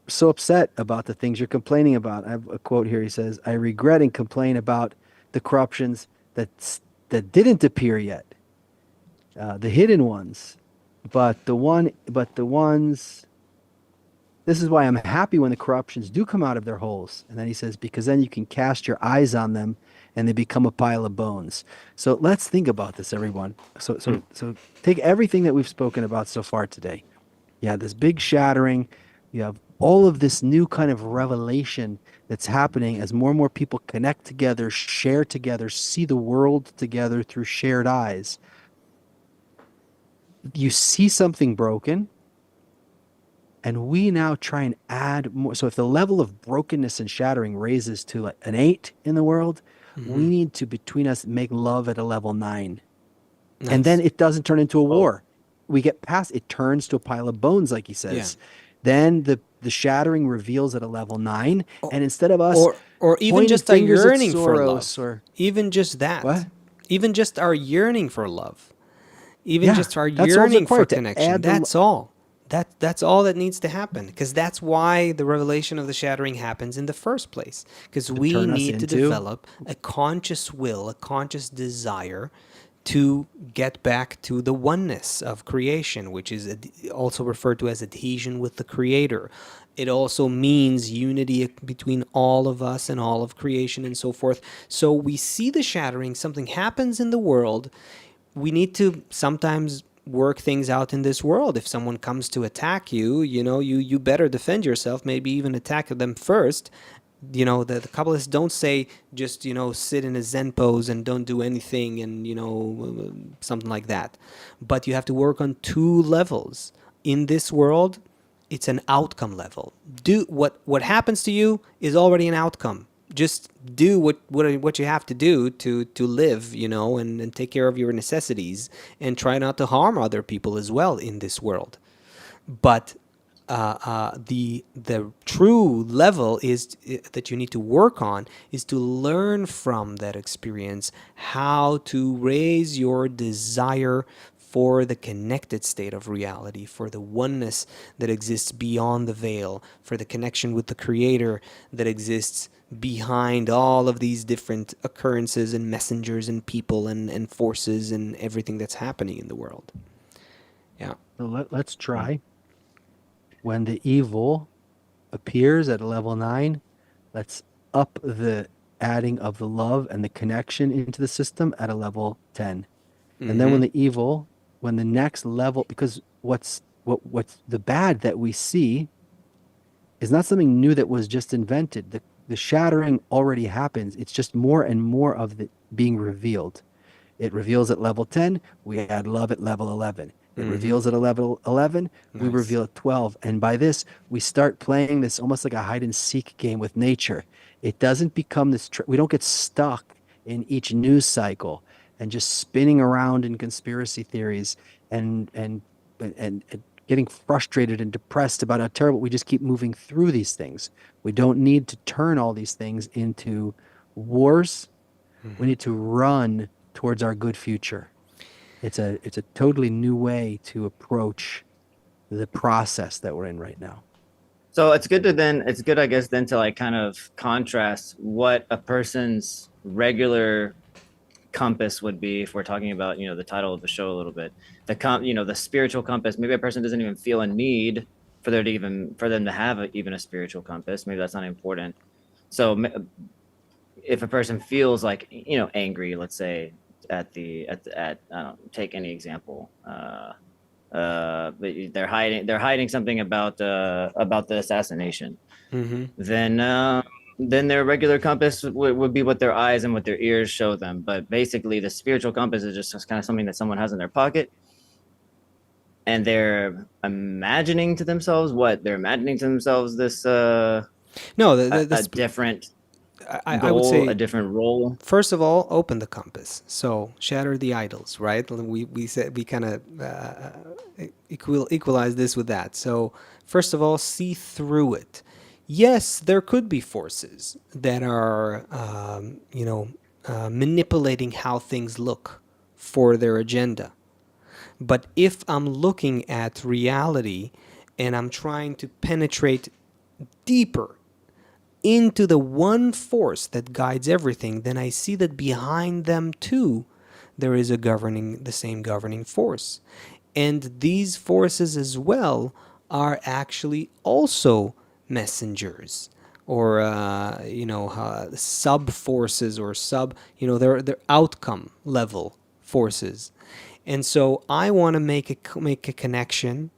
so upset about the things you're complaining about. I have a quote here. He says, I regret and complain about the corruptions that didn't appear yet, the hidden ones, but the ones. This is why I'm happy when the corruptions do come out of their holes. And then he says, because then you can cast your eyes on them and they become a pile of bones. So let's think about this, everyone. So take everything that we've spoken about so far today. You have this big shattering. You have all of this new kind of revelation that's happening as more and more people connect together, share together, see the world together through shared eyes. You see something broken, and we now try and add more. So if the level of brokenness and shattering raises to like an 8 in the world, Mm-hmm. we need to, between us, make love at a level 9. And then Nice. it doesn't turn into a Oh, war. we get past, it turns to a pile of bones, like he says. Then the shattering reveals at a level 9, and instead of us or even pointing just our fingers at yearning for Soros love, or even just that, what? even just our yearning for love, even Yeah, just our that's all's yearning for required to connection. add the. That's all. That's all that needs to happen, because that's why the revelation of the shattering happens in the first place. Because To we turn us need to into. develop a conscious will, a conscious desire to get back to the oneness of creation, which is also referred to as adhesion with the Creator. It also means unity between all of us and all of creation and so forth. So we see the shattering, something happens in the world. We need to sometimes work things out in this world. If someone comes to attack you, you better defend yourself, maybe even attack them first. The Kabbalists don't say just, sit in a Zen pose and don't do anything and, something like that. But you have to work on two levels. In this world, it's an outcome level. Do what happens to you is already an outcome. Just do what you have to do to live, and take care of your necessities, and try not to harm other people as well in this world. But the true level is that you need to work on is to learn from that experience how to raise your desire for the connected state of reality, for the oneness that exists beyond the veil, for the connection with the Creator that exists behind all of these different occurrences and messengers and people and forces and everything that's happening in the world. Yeah. So let's try. When the evil appears at a level 9, let's up the adding of the love and the connection into the system at a level 10. And then when the next level, because what's the bad that we see is not something new that was just invented. The shattering already happens. It's just more and more of it being revealed. It reveals at level 10, we add love at level 11. It reveals at a level 11, we Nice. reveal at 12. And by this, we start playing this almost like a hide and seek game with nature. It doesn't become this, we don't get stuck in each news cycle and just spinning around in conspiracy theories and getting frustrated and depressed about how terrible. We just keep moving through these things. We don't need to turn all these things into wars. We need to run towards our good future. It's a totally new way to approach the process that we're in right now. So it's good, I guess, then to like kind of contrast what a person's regular compass would be if we're talking about, the title of the show a little bit. The spiritual compass. Maybe a person doesn't even feel a need for them to have even a spiritual compass. Maybe that's not important. So if a person feels like, angry, let's say at I don't take any example. But they're hiding something about the assassination. Then their regular compass would be what their eyes and what their ears show them. But basically, the spiritual compass is just kind of something that someone has in their pocket, and they're imagining to themselves this No, a different I would say, a different role. first of all, open the compass. So shatter the idols, right? We said we kind of equalize this with that. So first of all, see through it. Yes, there could be forces that are, manipulating how things look for their agenda. But if I'm looking at reality and I'm trying to penetrate deeper into the one force that guides everything, then I see that behind them too, there is the same governing force. And these forces as well are actually also messengers or, sub forces or they're outcome level forces. And so I want to make a connection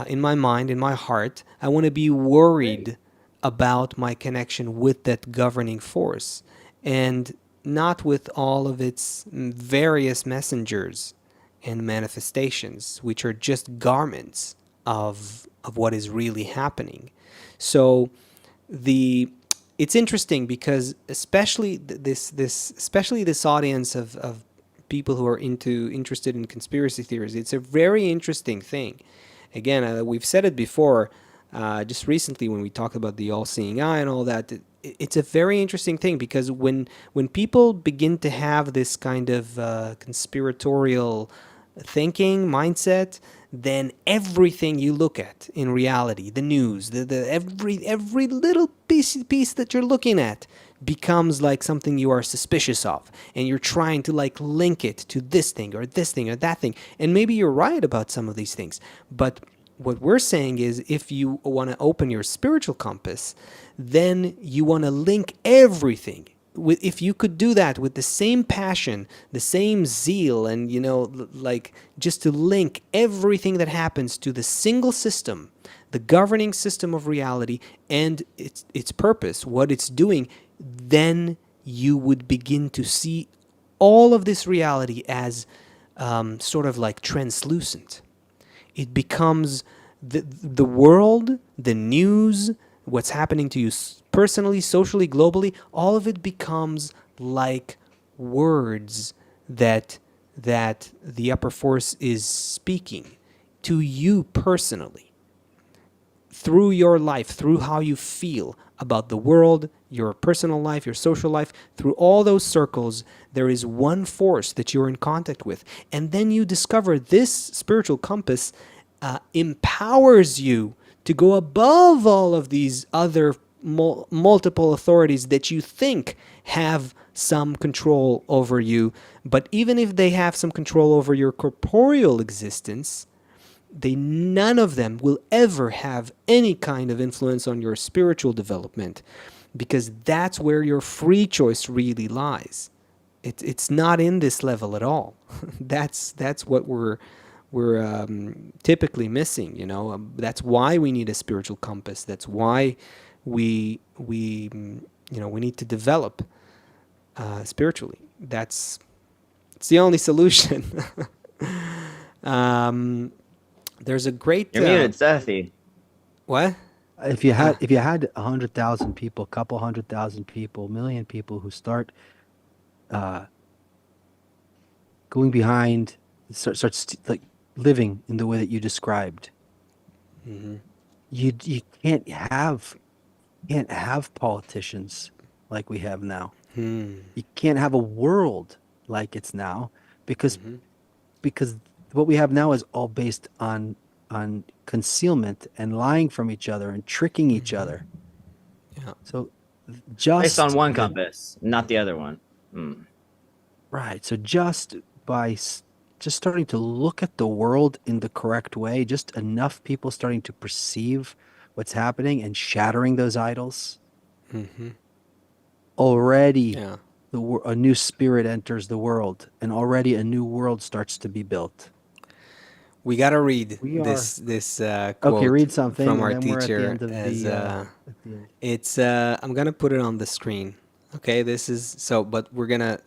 in my mind, in my heart. I want to be worried about my connection with that governing force and not with all of its various messengers and manifestations, which are just garments of what is really happening. So it's interesting because especially this audience of people who are interested in conspiracy theories. It's a very interesting thing. Again, we've said it before, just recently when we talked about the all-seeing eye and all that. It's a very interesting thing because when people begin to have this kind of conspiratorial thinking mindset, then everything you look at in reality, the news, every little piece that you're looking at becomes like something you are suspicious of, and you're trying to like link it to this thing or that thing. And maybe you're right about some of these things, but what we're saying is if you want to open your spiritual compass, then you want to link everything. If you could do that with the same passion, the same zeal, and like just to link everything that happens to the single system, the governing system of reality and its purpose, what it's doing, then you would begin to see all of this reality as sort of like translucent. It becomes the world, the news, what's happening to you personally, socially, globally, all of it becomes like words that the upper force is speaking to you personally through your life, through how you feel about the world, your personal life, your social life. Through all those circles, there is one force that you're in contact with. And then you discover this spiritual compass empowers you to go above all of these other multiple authorities that you think have some control over you. But even if they have some control over your corporeal existence, none of them will ever have any kind of influence on your spiritual development, because that's where your free choice really lies. It's not in this level at all. That's what we're typically missing. That's why we need a spiritual compass. That's why we need to develop spiritually. It's the only solution. There's a great You're muted, Sethy. what? If you had 100,000 people, couple 100,000 people, million people who start going behind, starts like living in the way that you described, you can't have politicians like we have now. You can't have a world like it's now because what we have now is all based on concealment and lying from each other and tricking each other. Yeah. So Based on one compass, not the other one. Right. So just by just starting to look at the world in the correct way, just enough people starting to perceive what's happening and shattering those idols, already a new spirit enters the world, and already a new world starts to be built. We gotta read this quote Okay, read something from and our then we're at the teacher. end of It's I'm gonna put it on the screen. Okay, this is so, but we're gonna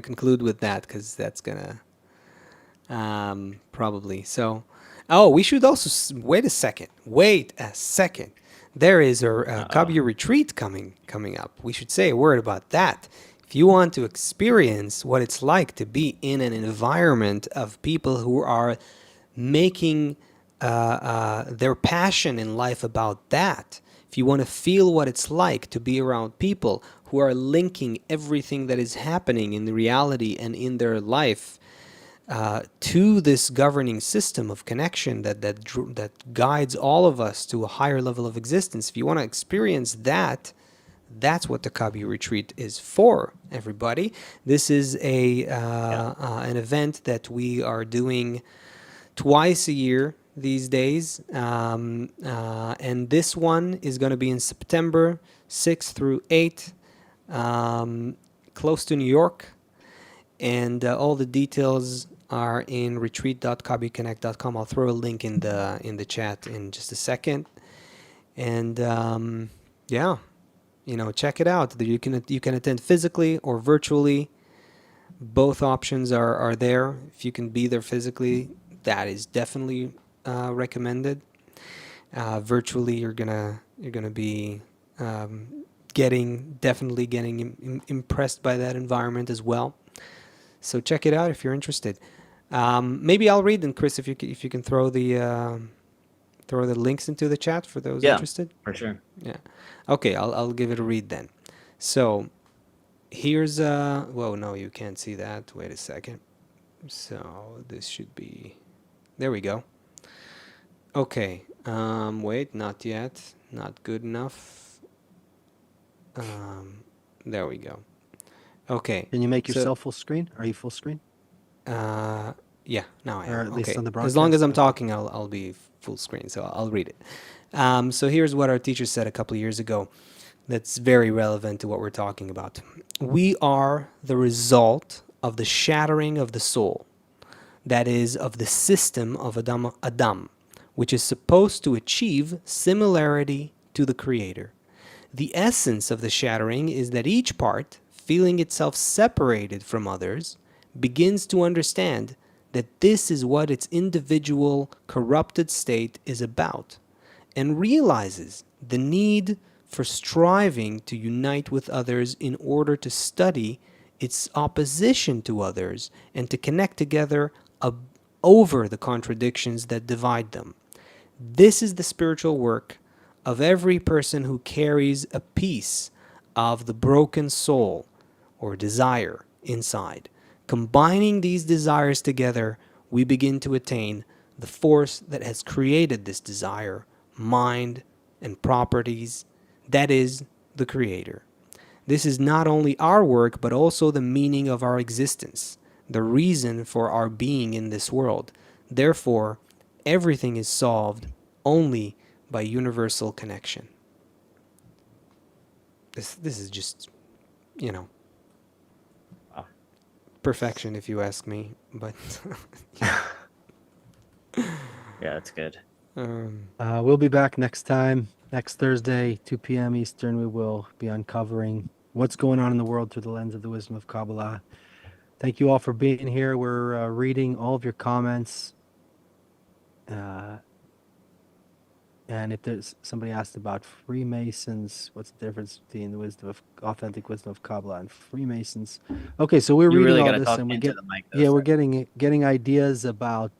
conclude with that because that's gonna probably so. Oh, we should also wait a second. There is a KabU retreat coming up. We should say a word about that. If you want to experience what it's like to be in an environment of people who are making their passion in life about that, if you want to feel what it's like to be around people who are linking everything that is happening in the reality and in their life to this governing system of connection that guides all of us to a higher level of existence, if you want to experience that, that's what the KabU retreat is for, everybody. This is an event that we are doing twice a year these days, and this one is going to be in September 6th through 8th, close to New York, and all the details are in retreat.kabuconnect.com. I'll throw a link in the chat in just a second, and check it out. You can attend physically or virtually. Both options are there. If you can be there physically, that is definitely recommended. Virtually, you're gonna be getting impressed by that environment as well. So check it out if you're interested. Maybe I'll read them, Chris, if you can throw the links into the chat for those Yeah, interested. for sure. Yeah. Okay, I'll give it a read then. So here's whoa, no, you can't see that. Wait a second. So this should be, there we go. Okay. Wait, not yet. Not good enough. There we go. Okay. Can you make So yourself full screen? Are you full screen? yeah, now I Or am. at least Okay. on the As long as broadcast? I'm Okay. talking, I'll be full screen. So I'll read it. So here's what our teacher said a couple of years ago. That's very relevant to what we're talking about. We are the result of the shattering of the soul, that is, of the system of Adam, which is supposed to achieve similarity to the Creator. The essence of the shattering is that each part, feeling itself separated from others, begins to understand that this is what its individual corrupted state is about, and realizes the need for striving to unite with others in order to study its opposition to others and to connect together over the contradictions that divide them. This is the spiritual work of every person who carries a piece of the broken soul or desire inside. Combining these desires together, we begin to attain the force that has created this desire, mind, and properties, that is, the Creator. This is not only our work, but also the meaning of our existence, the reason for our being in this world. Therefore, everything is solved only by universal connection. This is just, you know, Wow. perfection if you ask me, but Yeah, that's good. We'll be back next time, next Thursday, 2 p.m. Eastern. We will be uncovering what's going on in the world through the lens of the wisdom of Kabbalah. Thank you all for being here. We're reading all of your comments. And if there's somebody asked about Freemasons, what's the difference between the wisdom of authentic wisdom of Kabbalah and Freemasons? Okay, so we're You reading really all got to this, talk and we into get the mic, though. yeah, we're Sorry. getting ideas about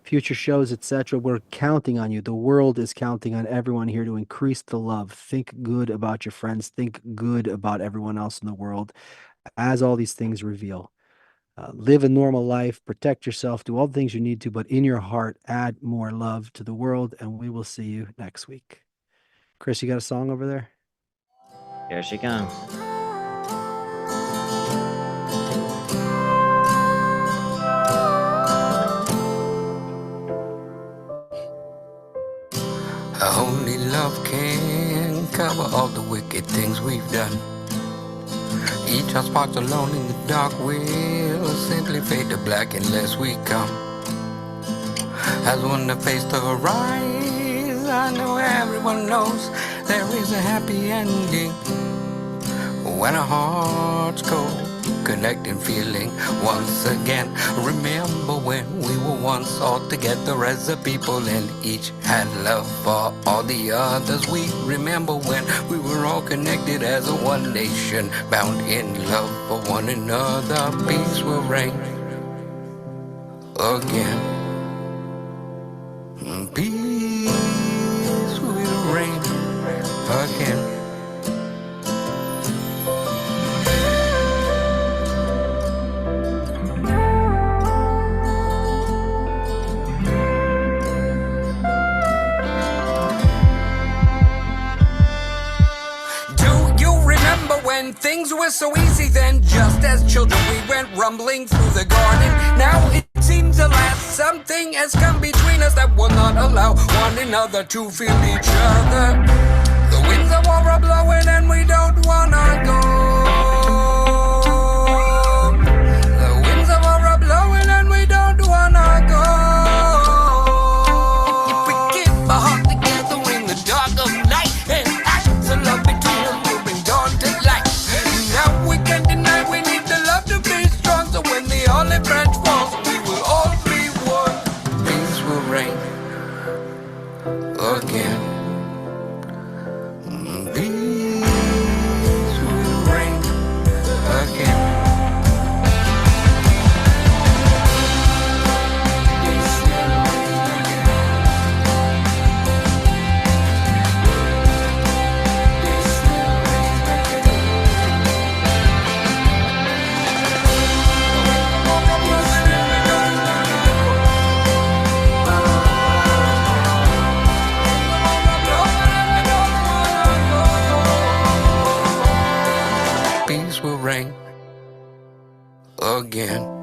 future shows, etc. We're counting on you. The world is counting on everyone here to increase the love. Think good about your friends. Think good about everyone else in the world, as all these things reveal. Live a normal life, protect yourself, do all the things you need to, but in your heart, add more love to the world, and we will see you next week. Chris, you got a song over there? Here she comes. Only love can cover all the wicked things we've done. Each our sparks alone in the dark will simply fade to black unless we come as one to face the rise. I know everyone knows there is a happy ending when our hearts go connecting, feeling once again. Remember when we were once all together as a people and each had love for all the others. We remember when we were all connected as a one nation, bound in love for one another. Peace will reign again. Peace will reign again. When things were so easy then, just as children we went rumbling through the garden. Now it seems alas something has come between us that will not allow one another to feel each other. The winds of war are blowing and we don't wanna go. The winds of war are blowing and we don't wanna go. If we keep our heart together in the dark of night and act the love between us, we'll bring dawn to light. Now we can't deny we need the love to be strong, so when the olive branch falls, we will all be one. Peace will reign again. Peace again.